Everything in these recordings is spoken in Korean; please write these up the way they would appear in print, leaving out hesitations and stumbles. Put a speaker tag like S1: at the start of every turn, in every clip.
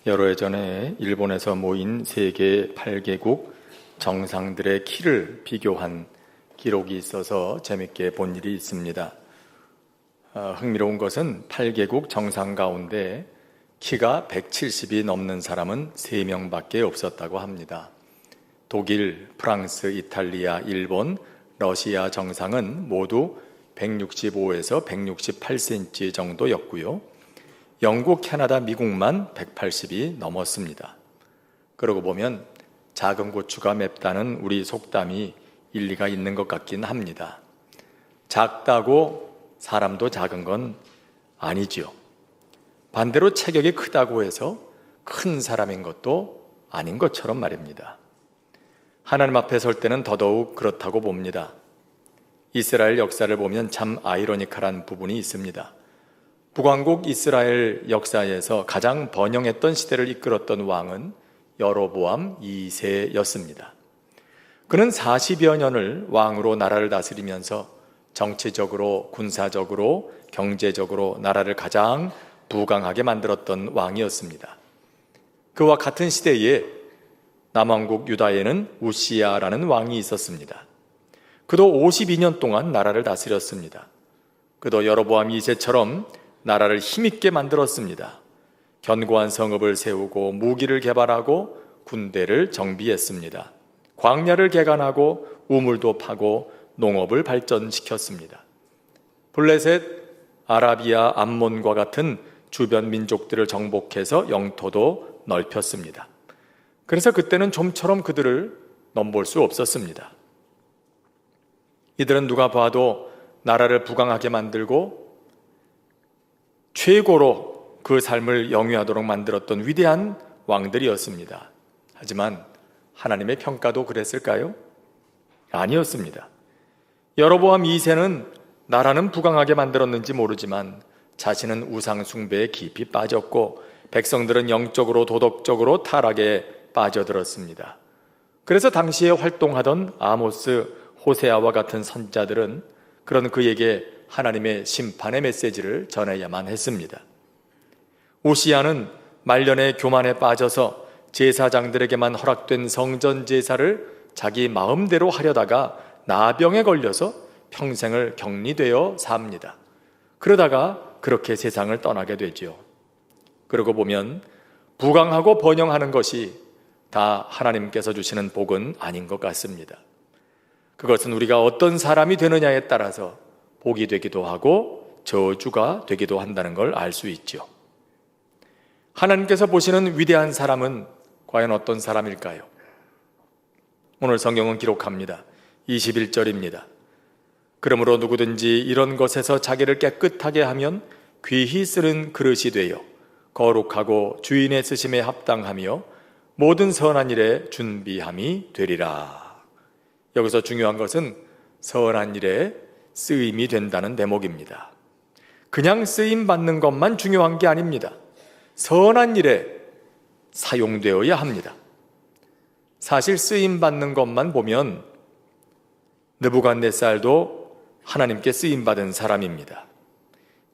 S1: 여러 해 전에 일본에서 모인 세계 8개국 정상들의 키를 비교한 기록이 있어서 재밌게 본 일이 있습니다. 흥미로운 것은 8개국 정상 가운데 키가 170이 넘는 사람은 3명밖에 없었다고 합니다. 독일, 프랑스, 이탈리아, 일본, 러시아 정상은 모두 165에서 168cm 정도였고요. 영국, 캐나다, 미국만 180이 넘었습니다. 그러고 보면 작은 고추가 맵다는 우리 속담이 일리가 있는 것 같긴 합니다. 작다고 사람도 작은 건 아니지요. 반대로 체격이 크다고 해서 큰 사람인 것도 아닌 것처럼 말입니다. 하나님 앞에 설 때는 더더욱 그렇다고 봅니다. 이스라엘 역사를 보면 참 아이러니컬한 부분이 있습니다. 북왕국 이스라엘 역사에서 가장 번영했던 시대를 이끌었던 왕은 여로보암 2세였습니다. 그는 40여 년을 왕으로 나라를 다스리면서 정치적으로, 군사적으로, 경제적으로 나라를 가장 부강하게 만들었던 왕이었습니다. 그와 같은 시대에 남왕국 유다에는 우시야라는 왕이 있었습니다. 그도 52년 동안 나라를 다스렸습니다. 그도 여로보암 2세처럼 나라를 힘있게 만들었습니다. 견고한 성읍을 세우고 무기를 개발하고 군대를 정비했습니다. 광야를 개간하고 우물도 파고 농업을 발전시켰습니다. 블레셋, 아라비아, 암몬과 같은 주변 민족들을 정복해서 영토도 넓혔습니다. 그래서 그때는 좀처럼 그들을 넘볼 수 없었습니다. 이들은 누가 봐도 나라를 부강하게 만들고 최고로 그 삶을 영위하도록 만들었던 위대한 왕들이었습니다. 하지만 하나님의 평가도 그랬을까요? 아니었습니다. 여로보암 2세는 나라는 부강하게 만들었는지 모르지만 자신은 우상 숭배에 깊이 빠졌고 백성들은 영적으로 도덕적으로 타락에 빠져들었습니다. 그래서 당시에 활동하던 아모스, 호세아와 같은 선자들은 그런 그에게 하나님의 심판의 메시지를 전해야만 했습니다. 우시야는 말년의 교만에 빠져서 제사장들에게만 허락된 성전 제사를 자기 마음대로 하려다가 나병에 걸려서 평생을 격리되어 삽니다. 그러다가 그렇게 세상을 떠나게 되죠. 그러고 보면 부강하고 번영하는 것이 다 하나님께서 주시는 복은 아닌 것 같습니다. 그것은 우리가 어떤 사람이 되느냐에 따라서 복이 되기도 하고 저주가 되기도 한다는 걸 알 수 있죠. 하나님께서 보시는 위대한 사람은 과연 어떤 사람일까요? 오늘 성경은 기록합니다. 21절입니다. 그러므로 누구든지 이런 것에서 자기를 깨끗하게 하면 귀히 쓰는 그릇이 되어 거룩하고 주인의 쓰심에 합당하며 모든 선한 일에 준비함이 되리라. 여기서 중요한 것은 선한 일에 쓰임이 된다는 대목입니다. 그냥 쓰임 받는 것만 중요한 게 아닙니다. 선한 일에 사용되어야 합니다. 사실 쓰임 받는 것만 보면 느부갓네살도 하나님께 쓰임 받은 사람입니다.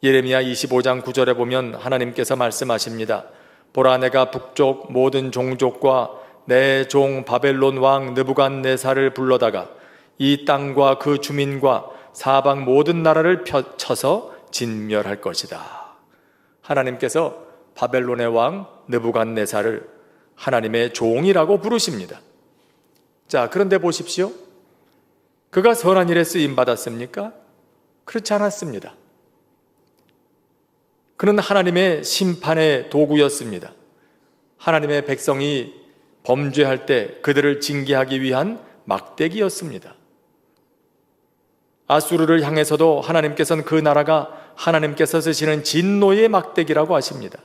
S1: 예레미야 25장 9절에 보면 하나님께서 말씀하십니다. 보라, 내가 북쪽 모든 종족과 내 종 바벨론 왕 느부갓네살을 불러다가 이 땅과 그 주민과 사방 모든 나라를 쳐서 진멸할 것이다. 하나님께서 바벨론의 왕 느부갓네살을 하나님의 종이라고 부르십니다. 자, 그런데 보십시오. 그가 선한 일에 쓰임 받았습니까? 그렇지 않았습니다. 그는 하나님의 심판의 도구였습니다. 하나님의 백성이 범죄할 때 그들을 징계하기 위한 막대기였습니다. 아수르를 향해서도 하나님께서는 그 나라가 하나님께서 쓰시는 진노의 막대기라고 하십니다.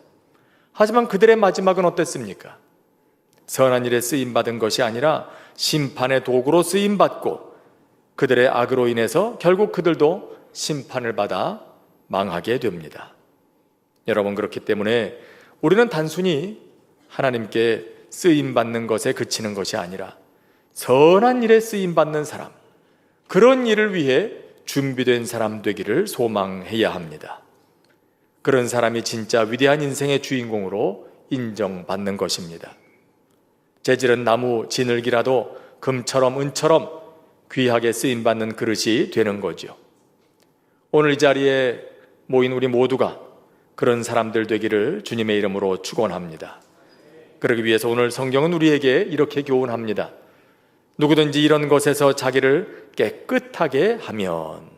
S1: 하지만 그들의 마지막은 어땠습니까? 선한 일에 쓰임받은 것이 아니라 심판의 도구로 쓰임받고 그들의 악으로 인해서 결국 그들도 심판을 받아 망하게 됩니다. 여러분, 그렇기 때문에 우리는 단순히 하나님께 쓰임받는 것에 그치는 것이 아니라 선한 일에 쓰임받는 사람, 그런 일을 위해 준비된 사람 되기를 소망해야 합니다. 그런 사람이 진짜 위대한 인생의 주인공으로 인정받는 것입니다. 재질은 나무 지늘기라도 금처럼 은처럼 귀하게 쓰임받는 그릇이 되는 거죠. 오늘 이 자리에 모인 우리 모두가 그런 사람들 되기를 주님의 이름으로 축원합니다. 그러기 위해서 오늘 성경은 우리에게 이렇게 교훈합니다. 누구든지 이런 것에서 자기를 깨끗하게 하면,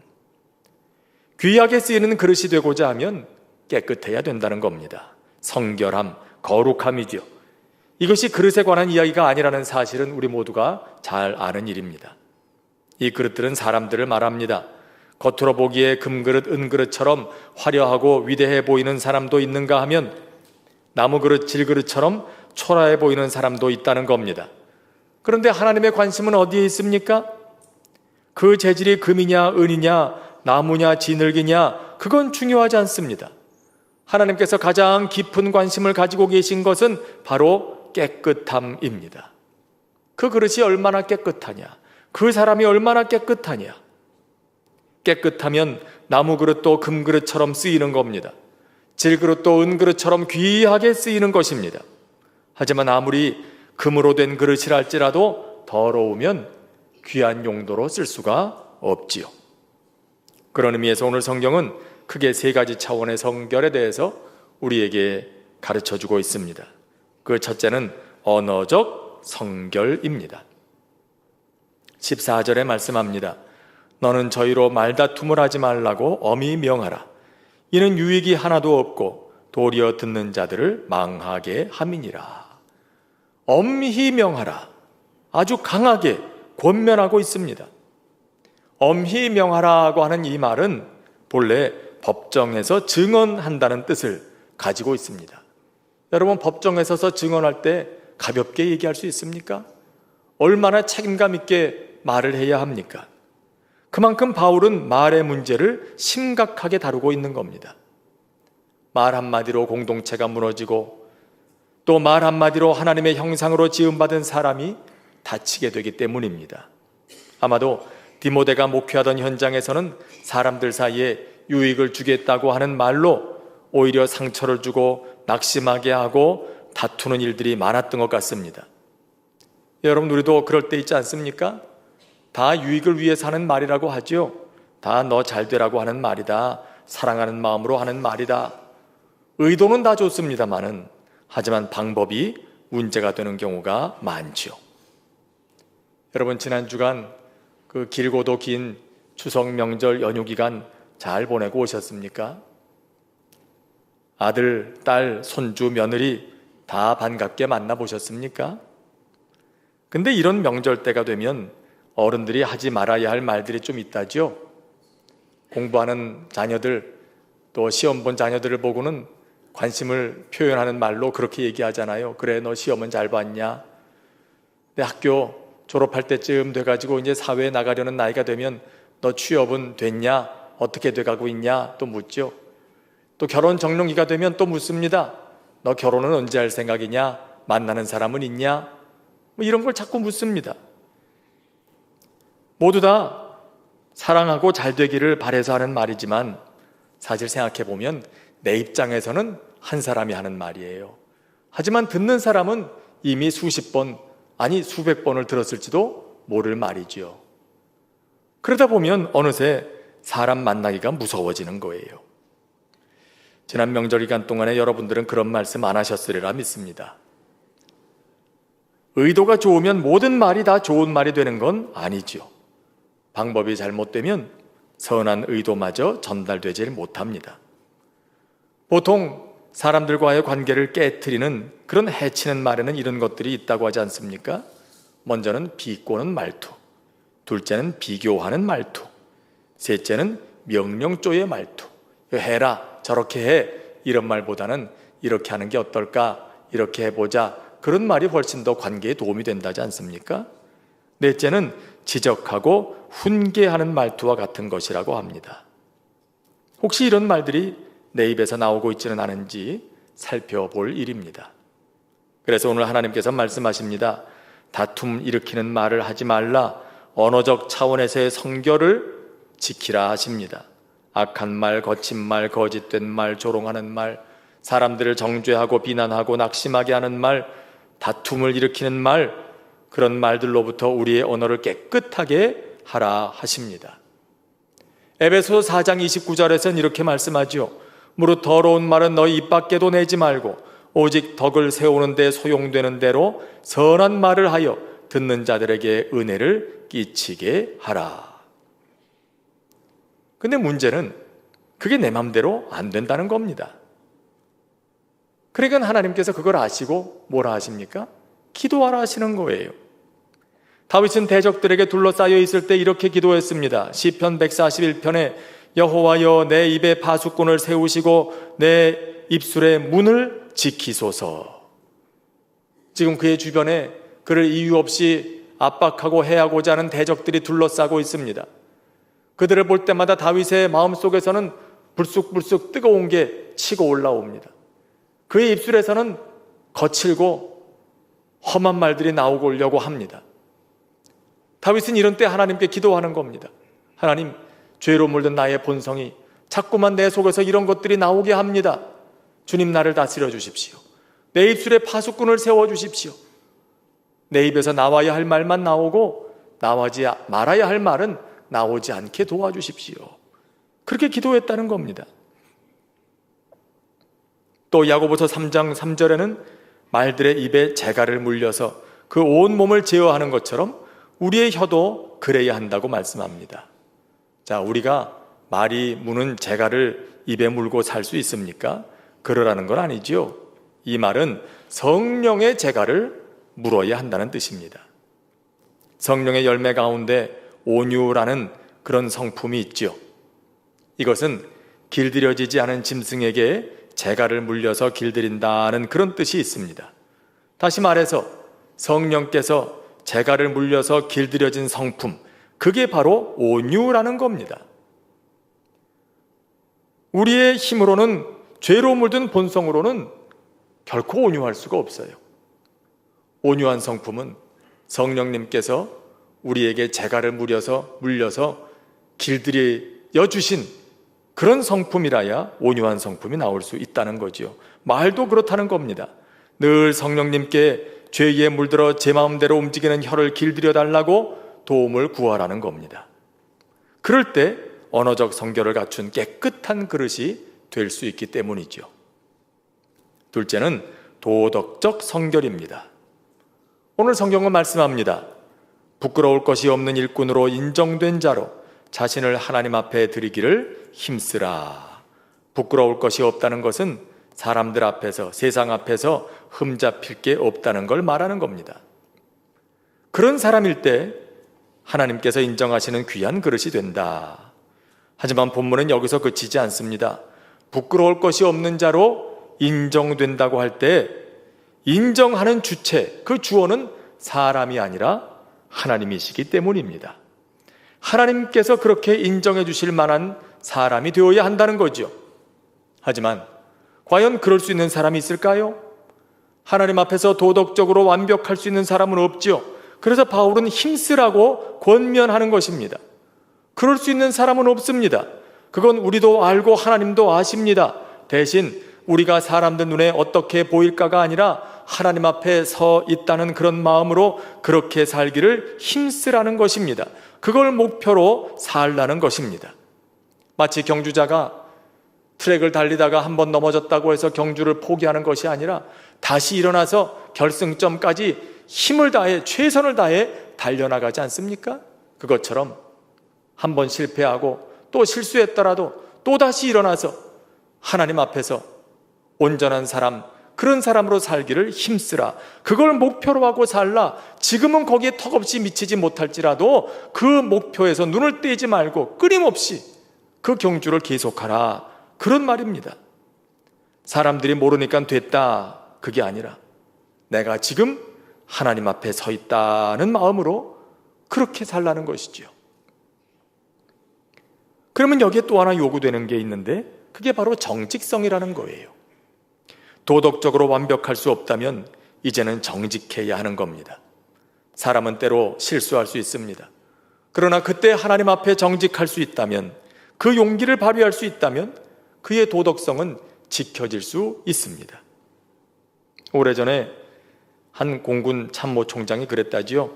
S1: 귀하게 쓰이는 그릇이 되고자 하면 깨끗해야 된다는 겁니다. 성결함, 거룩함이죠. 이것이 그릇에 관한 이야기가 아니라는 사실은 우리 모두가 잘 아는 일입니다. 이 그릇들은 사람들을 말합니다. 겉으로 보기에 금그릇, 은그릇처럼 화려하고 위대해 보이는 사람도 있는가 하면 나무그릇, 질그릇처럼 초라해 보이는 사람도 있다는 겁니다. 그런데 하나님의 관심은 어디에 있습니까? 그 재질이 금이냐, 은이냐, 나무냐, 지늘기냐, 그건 중요하지 않습니다. 하나님께서 가장 깊은 관심을 가지고 계신 것은 바로 깨끗함입니다. 그 그릇이 얼마나 깨끗하냐, 그 사람이 얼마나 깨끗하냐. 깨끗하면 나무 그릇도 금 그릇처럼 쓰이는 겁니다. 질 그릇도 은 그릇처럼 귀하게 쓰이는 것입니다. 하지만 아무리 금으로 된 그릇이라 할지라도 더러우면 귀한 용도로 쓸 수가 없지요. 그런 의미에서 오늘 성경은 크게 세 가지 차원의 성결에 대해서 우리에게 가르쳐주고 있습니다. 그 첫째는 언어적 성결입니다. 14절에 말씀합니다. 너는 저희로 말다툼을 하지 말라고 엄히 명하라. 이는 유익이 하나도 없고 도리어 듣는 자들을 망하게 함이니라. 엄히 명하라. 아주 강하게 권면하고 있습니다. 엄히 명하라고 하는 이 말은 본래 법정에서 증언한다는 뜻을 가지고 있습니다. 여러분, 법정에 서서 증언할 때 가볍게 얘기할 수 있습니까? 얼마나 책임감 있게 말을 해야 합니까? 그만큼 바울은 말의 문제를 심각하게 다루고 있는 겁니다. 말 한마디로 공동체가 무너지고 또 말 한마디로 하나님의 형상으로 지음받은 사람이 다치게 되기 때문입니다. 아마도 디모데가 목회하던 현장에서는 사람들 사이에 유익을 주겠다고 하는 말로 오히려 상처를 주고 낙심하게 하고 다투는 일들이 많았던 것 같습니다. 여러분, 우리도 그럴 때 있지 않습니까? 다 유익을 위해서 하는 말이라고 하죠. 다 너 잘 되라고 하는 말이다. 사랑하는 마음으로 하는 말이다. 의도는 다 좋습니다만은 하지만 방법이 문제가 되는 경우가 많죠. 여러분, 지난 주간 그 길고도 긴 추석 명절 연휴 기간 잘 보내고 오셨습니까? 아들, 딸, 손주, 며느리 다 반갑게 만나보셨습니까? 근데 이런 명절 때가 되면 어른들이 하지 말아야 할 말들이 좀 있다죠. 공부하는 자녀들, 또 시험 본 자녀들을 보고는 관심을 표현하는 말로 그렇게 얘기하잖아요. 그래, 너 시험은 잘 봤냐? 내 학교 졸업할 때쯤 돼가지고 이제 사회에 나가려는 나이가 되면 너 취업은 됐냐? 어떻게 돼가고 있냐? 또 묻죠. 또 결혼 적령기가 되면 또 묻습니다. 너 결혼은 언제 할 생각이냐? 만나는 사람은 있냐? 뭐 이런 걸 자꾸 묻습니다. 모두 다 사랑하고 잘 되기를 바라서 하는 말이지만 사실 생각해 보면 내 입장에서는 한 사람이 하는 말이에요. 하지만 듣는 사람은 이미 수십 번, 아니 수백 번을 들었을지도 모를 말이죠. 그러다 보면 어느새 사람 만나기가 무서워지는 거예요. 지난 명절 기간 동안에 여러분들은 그런 말씀 안 하셨으리라 믿습니다. 의도가 좋으면 모든 말이 다 좋은 말이 되는 건 아니죠. 방법이 잘못되면 선한 의도마저 전달되질 못합니다. 보통 사람들과의 관계를 깨트리는 그런 해치는 말에는 이런 것들이 있다고 하지 않습니까? 먼저는 비꼬는 말투, 둘째는 비교하는 말투, 셋째는 명령조의 말투. 해라, 저렇게 해, 이런 말보다는 이렇게 하는 게 어떨까, 이렇게 해보자, 그런 말이 훨씬 더 관계에 도움이 된다지 않습니까? 넷째는 지적하고 훈계하는 말투와 같은 것이라고 합니다. 혹시 이런 말들이 내 입에서 나오고 있지는 않은지 살펴볼 일입니다. 그래서 오늘 하나님께서 말씀하십니다. 다툼 일으키는 말을 하지 말라. 언어적 차원에서의 성결을 지키라 하십니다. 악한 말, 거친 말, 거짓된 말, 조롱하는 말, 사람들을 정죄하고 비난하고 낙심하게 하는 말, 다툼을 일으키는 말, 그런 말들로부터 우리의 언어를 깨끗하게 하라 하십니다. 에베소서 4장 29절에서는 이렇게 말씀하지요. 무릇 더러운 말은 너희 입 밖에도 내지 말고 오직 덕을 세우는 데 소용되는 대로 선한 말을 하여 듣는 자들에게 은혜를 끼치게 하라. 근데 문제는 그게 내 맘대로 안 된다는 겁니다. 그러니까 하나님께서 그걸 아시고 뭐라 하십니까? 기도하라 하시는 거예요. 다윗은 대적들에게 둘러싸여 있을 때 이렇게 기도했습니다. 시편 141편에 여호와여 내 입에 파수꾼을 세우시고 내 입술의 문을 지키소서. 지금 그의 주변에 그를 이유 없이 압박하고 해하고자 하는 대적들이 둘러싸고 있습니다. 그들을 볼 때마다 다윗의 마음속에서는 불쑥불쑥 뜨거운 게 치고 올라옵니다. 그의 입술에서는 거칠고 험한 말들이 나오려고 합니다. 다윗은 이런 때 하나님께 기도하는 겁니다. 하나님, 죄로 물든 나의 본성이 자꾸만 내 속에서 이런 것들이 나오게 합니다. 주님, 나를 다스려 주십시오. 내 입술에 파수꾼을 세워 주십시오. 내 입에서 나와야 할 말만 나오고 나오지 말아야 할 말은 나오지 않게 도와주십시오. 그렇게 기도했다는 겁니다. 또 야고보서 3장 3절에는 말들의 입에 재갈을 물려서 그 온 몸을 제어하는 것처럼 우리의 혀도 그래야 한다고 말씀합니다. 자, 우리가 말이 무는 재갈을 입에 물고 살 수 있습니까? 그러라는 건 아니죠. 이 말은 성령의 재갈을 물어야 한다는 뜻입니다. 성령의 열매 가운데 온유라는 그런 성품이 있죠. 이것은 길들여지지 않은 짐승에게 재갈을 물려서 길들인다는 그런 뜻이 있습니다. 다시 말해서 성령께서 재갈을 물려서 길들여진 성품, 그게 바로 온유라는 겁니다. 우리의 힘으로는, 죄로 물든 본성으로는 결코 온유할 수가 없어요. 온유한 성품은 성령님께서 우리에게 재갈을 물려서 길들여 주신 그런 성품이라야 온유한 성품이 나올 수 있다는 거지요. 말도 그렇다는 겁니다. 늘 성령님께 죄에 물들어 제 마음대로 움직이는 혀를 길들여 달라고 도움을 구하라는 겁니다. 그럴 때 언어적 성결을 갖춘 깨끗한 그릇이 될 수 있기 때문이죠. 둘째는 도덕적 성결입니다. 오늘 성경은 말씀합니다. 부끄러울 것이 없는 일꾼으로 인정된 자로 자신을 하나님 앞에 드리기를 힘쓰라. 부끄러울 것이 없다는 것은 사람들 앞에서, 세상 앞에서 흠잡힐 게 없다는 걸 말하는 겁니다. 그런 사람일 때 하나님께서 인정하시는 귀한 그릇이 된다. 하지만 본문은 여기서 그치지 않습니다. 부끄러울 것이 없는 자로 인정된다고 할 때 인정하는 주체, 그 주어는 사람이 아니라 하나님이시기 때문입니다. 하나님께서 그렇게 인정해 주실 만한 사람이 되어야 한다는 거죠. 하지만 과연 그럴 수 있는 사람이 있을까요? 하나님 앞에서 도덕적으로 완벽할 수 있는 사람은 없죠. 그래서 바울은 힘쓰라고 권면하는 것입니다. 그럴 수 있는 사람은 없습니다. 그건 우리도 알고 하나님도 아십니다. 대신 우리가 사람들 눈에 어떻게 보일까가 아니라 하나님 앞에 서 있다는 그런 마음으로 그렇게 살기를 힘쓰라는 것입니다. 그걸 목표로 살라는 것입니다. 마치 경주자가 트랙을 달리다가 한번 넘어졌다고 해서 경주를 포기하는 것이 아니라 다시 일어나서 결승점까지 힘을 다해, 최선을 다해 달려나가지 않습니까? 그것처럼 한번 실패하고 또 실수했더라도 또다시 일어나서 하나님 앞에서 온전한 사람, 그런 사람으로 살기를 힘쓰라. 그걸 목표로 하고 살라. 지금은 거기에 턱없이 미치지 못할지라도 그 목표에서 눈을 떼지 말고 끊임없이 그 경주를 계속하라. 그런 말입니다. 사람들이 모르니까 됐다, 그게 아니라 내가 지금 하나님 앞에 서 있다는 마음으로 그렇게 살라는 것이지요. 그러면 여기에 또 하나 요구되는 게 있는데 그게 바로 정직성이라는 거예요. 도덕적으로 완벽할 수 없다면 이제는 정직해야 하는 겁니다. 사람은 때로 실수할 수 있습니다. 그러나 그때 하나님 앞에 정직할 수 있다면, 그 용기를 발휘할 수 있다면 그의 도덕성은 지켜질 수 있습니다. 오래전에 한 공군 참모총장이 그랬다지요.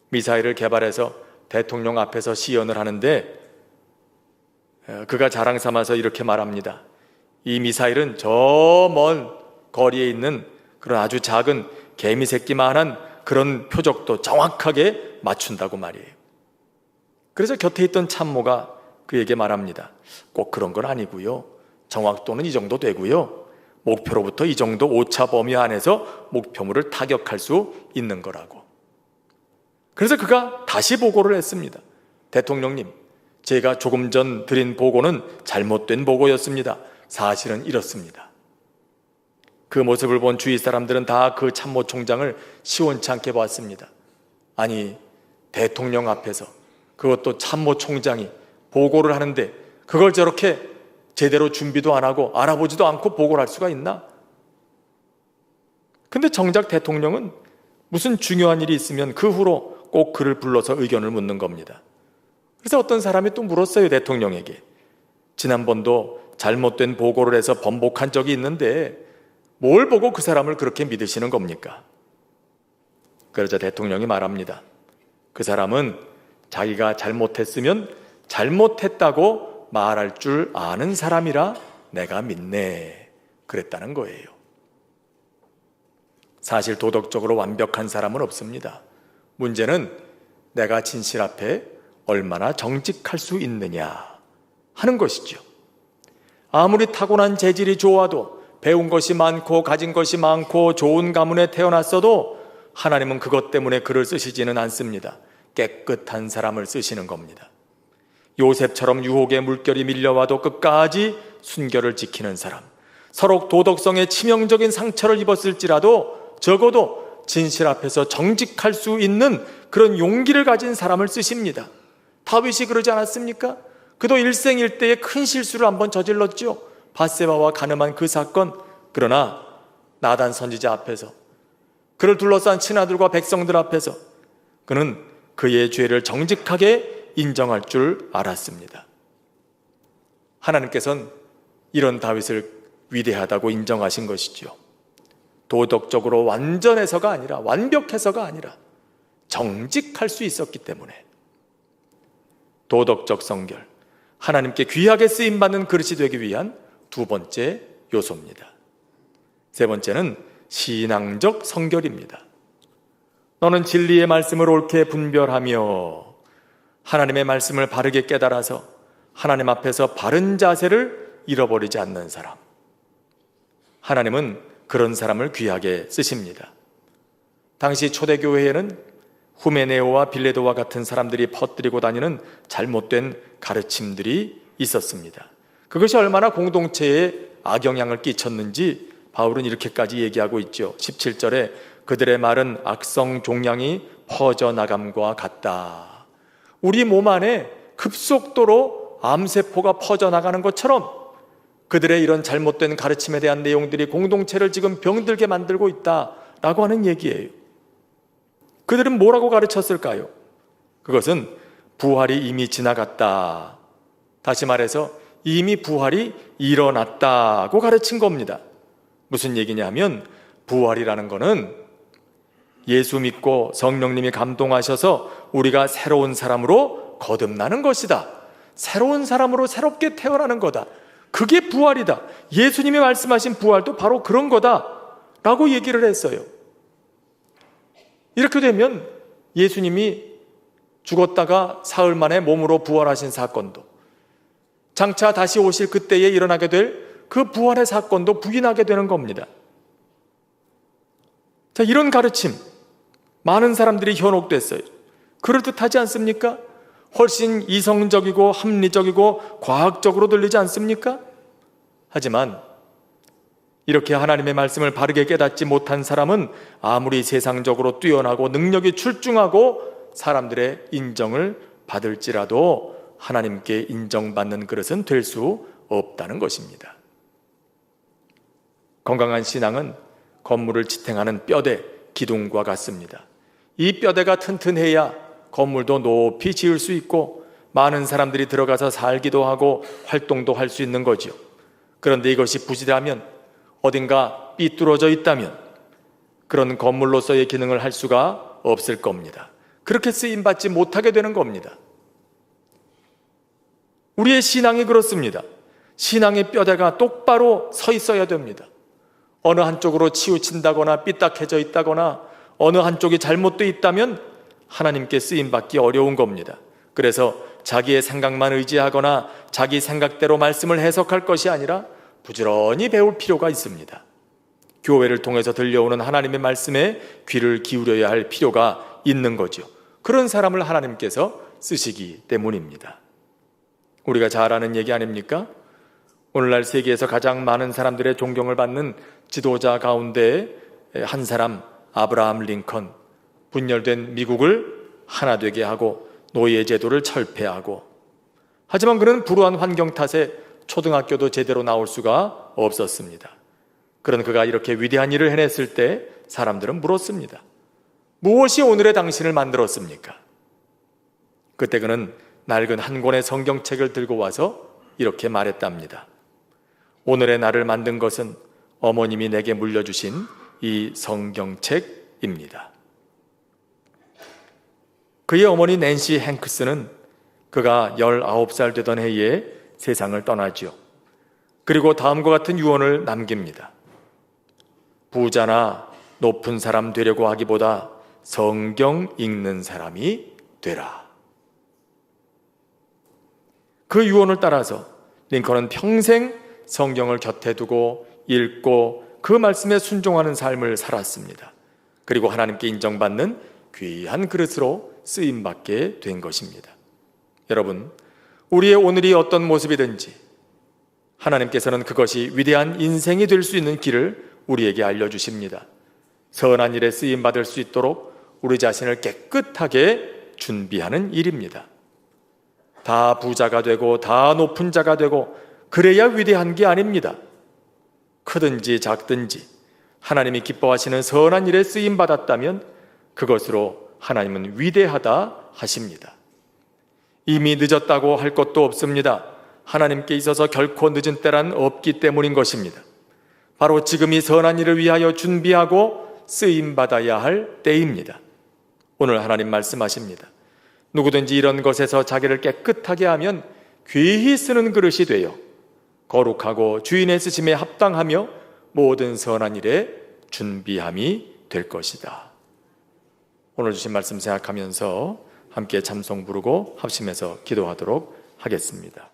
S1: 미사일을 개발해서 대통령 앞에서 시연을 하는데 그가 자랑 삼아서 이렇게 말합니다. 이 미사일은 저 먼 거리에 있는 그런 아주 작은 개미 새끼만한 그런 표적도 정확하게 맞춘다고 말이에요. 그래서 곁에 있던 참모가 그에게 말합니다. 꼭 그런 건 아니고요. 정확도는 이 정도 되고요. 목표로부터 이 정도 오차 범위 안에서 목표물을 타격할 수 있는 거라고. 그래서 그가 다시 보고를 했습니다. 대통령님, 제가 조금 전 드린 보고는 잘못된 보고였습니다. 사실은 이렇습니다. 그 모습을 본 주위 사람들은 다 그 참모총장을 시원치 않게 봤습니다. 아니, 대통령 앞에서 그것도 참모총장이 보고를 하는데 그걸 저렇게 제대로 준비도 안 하고 알아보지도 않고 보고를 할 수가 있나? 근데 정작 대통령은 무슨 중요한 일이 있으면 그 후로 꼭 그를 불러서 의견을 묻는 겁니다. 그래서 어떤 사람이 또 물었어요, 대통령에게. 지난번도 잘못된 보고를 해서 번복한 적이 있는데 뭘 보고 그 사람을 그렇게 믿으시는 겁니까? 그러자 대통령이 말합니다. 그 사람은 자기가 잘못했으면 잘못했다고 말할 줄 아는 사람이라 내가 믿네. 그랬다는 거예요. 사실 도덕적으로 완벽한 사람은 없습니다. 문제는 내가 진실 앞에 얼마나 정직할 수 있느냐 하는 것이죠. 아무리 타고난 재질이 좋아도, 배운 것이 많고 가진 것이 많고 좋은 가문에 태어났어도 하나님은 그것 때문에 그를 쓰시지는 않습니다. 깨끗한 사람을 쓰시는 겁니다. 요셉처럼 유혹의 물결이 밀려와도 끝까지 순결을 지키는 사람, 서로 도덕성에 치명적인 상처를 입었을지라도 적어도 진실 앞에서 정직할 수 있는 그런 용기를 가진 사람을 쓰십니다. 다윗이 그러지 않았습니까? 그도 일생일대의 큰 실수를 한번 저질렀죠. 밧세바와 가늠한 그 사건. 그러나 나단 선지자 앞에서, 그를 둘러싼 친아들과 백성들 앞에서 그는 그의 죄를 정직하게 인정할 줄 알았습니다. 하나님께서는 이런 다윗을 위대하다고 인정하신 것이죠. 도덕적으로 완전해서가 아니라, 완벽해서가 아니라 정직할 수 있었기 때문에. 도덕적 성결, 하나님께 귀하게 쓰임받는 그릇이 되기 위한 두 번째 요소입니다. 세 번째는 신앙적 성결입니다. 너는 진리의 말씀을 옳게 분별하며 하나님의 말씀을 바르게 깨달아서 하나님 앞에서 바른 자세를 잃어버리지 않는 사람. 하나님은 그런 사람을 귀하게 쓰십니다. 당시 초대교회에는 후메네오와 빌레도와 같은 사람들이 퍼뜨리고 다니는 잘못된 가르침들이 있었습니다. 그것이 얼마나 공동체에 악영향을 끼쳤는지 바울은 이렇게까지 얘기하고 있죠. 17절에 그들의 말은 악성 종양이 퍼져나감과 같다. 우리 몸 안에 급속도로 암세포가 퍼져나가는 것처럼 그들의 이런 잘못된 가르침에 대한 내용들이 공동체를 지금 병들게 만들고 있다라고 하는 얘기예요. 그들은 뭐라고 가르쳤을까요? 그것은 부활이 이미 지나갔다. 다시 말해서 이미 부활이 일어났다고 가르친 겁니다. 무슨 얘기냐면 부활이라는 거는 예수 믿고 성령님이 감동하셔서 우리가 새로운 사람으로 거듭나는 것이다. 새로운 사람으로 새롭게 태어나는 거다. 그게 부활이다. 예수님이 말씀하신 부활도 바로 그런 거다 라고 얘기를 했어요. 이렇게 되면 예수님이 죽었다가 사흘 만에 몸으로 부활하신 사건도, 장차 다시 오실 그때에 일어나게 될 그 부활의 사건도 부인하게 되는 겁니다. 자, 이런 가르침 많은 사람들이 현혹됐어요. 그럴듯하지 않습니까? 훨씬 이성적이고 합리적이고 과학적으로 들리지 않습니까? 하지만 이렇게 하나님의 말씀을 바르게 깨닫지 못한 사람은 아무리 세상적으로 뛰어나고 능력이 출중하고 사람들의 인정을 받을지라도 하나님께 인정받는 그릇은 될 수 없다는 것입니다. 건강한 신앙은 건물을 지탱하는 뼈대, 기둥과 같습니다. 이 뼈대가 튼튼해야 건물도 높이 지을 수 있고 많은 사람들이 들어가서 살기도 하고 활동도 할 수 있는 거죠. 그런데 이것이 부실하면, 어딘가 삐뚤어져 있다면 그런 건물로서의 기능을 할 수가 없을 겁니다. 그렇게 쓰임받지 못하게 되는 겁니다. 우리의 신앙이 그렇습니다. 신앙의 뼈대가 똑바로 서 있어야 됩니다. 어느 한쪽으로 치우친다거나 삐딱해져 있다거나 어느 한쪽이 잘못되어 있다면 하나님께 쓰임받기 어려운 겁니다. 그래서 자기의 생각만 의지하거나 자기 생각대로 말씀을 해석할 것이 아니라 부지런히 배울 필요가 있습니다. 교회를 통해서 들려오는 하나님의 말씀에 귀를 기울여야 할 필요가 있는 거죠. 그런 사람을 하나님께서 쓰시기 때문입니다. 우리가 잘 아는 얘기 아닙니까? 오늘날 세계에서 가장 많은 사람들의 존경을 받는 지도자 가운데 한 사람, 아브라함 링컨. 분열된 미국을 하나 되게 하고 노예 제도를 철폐하고, 하지만 그는 불우한 환경 탓에 초등학교도 제대로 나올 수가 없었습니다. 그런 그가 이렇게 위대한 일을 해냈을 때 사람들은 물었습니다. 무엇이 오늘의 당신을 만들었습니까? 그때 그는 낡은 한 권의 성경책을 들고 와서 이렇게 말했답니다. 오늘의 나를 만든 것은 어머님이 내게 물려주신 이 성경책입니다. 그의 어머니 낸시 행크스는 그가 19살 되던 해에 세상을 떠나죠. 그리고 다음과 같은 유언을 남깁니다. 부자나 높은 사람 되려고 하기보다 성경 읽는 사람이 되라. 그 유언을 따라서 링컨은 평생 성경을 곁에 두고 읽고 그 말씀에 순종하는 삶을 살았습니다. 그리고 하나님께 인정받는 귀한 그릇으로 쓰임받게 된 것입니다. 여러분, 우리의 오늘이 어떤 모습이든지 하나님께서는 그것이 위대한 인생이 될 수 있는 길을 우리에게 알려주십니다. 선한 일에 쓰임받을 수 있도록 우리 자신을 깨끗하게 준비하는 일입니다. 다 부자가 되고 다 높은 자가 되고 그래야 위대한 게 아닙니다. 크든지 작든지 하나님이 기뻐하시는 선한 일에 쓰임받았다면 그것으로 하나님은 위대하다 하십니다. 이미 늦었다고 할 것도 없습니다. 하나님께 있어서 결코 늦은 때란 없기 때문인 것입니다. 바로 지금이 선한 일을 위하여 준비하고 쓰임받아야 할 때입니다. 오늘 하나님 말씀하십니다. 누구든지 이런 것에서 자기를 깨끗하게 하면 귀히 쓰는 그릇이 되어 거룩하고 주인의 쓰심에 합당하며 모든 선한 일에 준비함이 될 것이다. 오늘 주신 말씀 생각하면서 함께 찬송 부르고 합심해서 기도하도록 하겠습니다.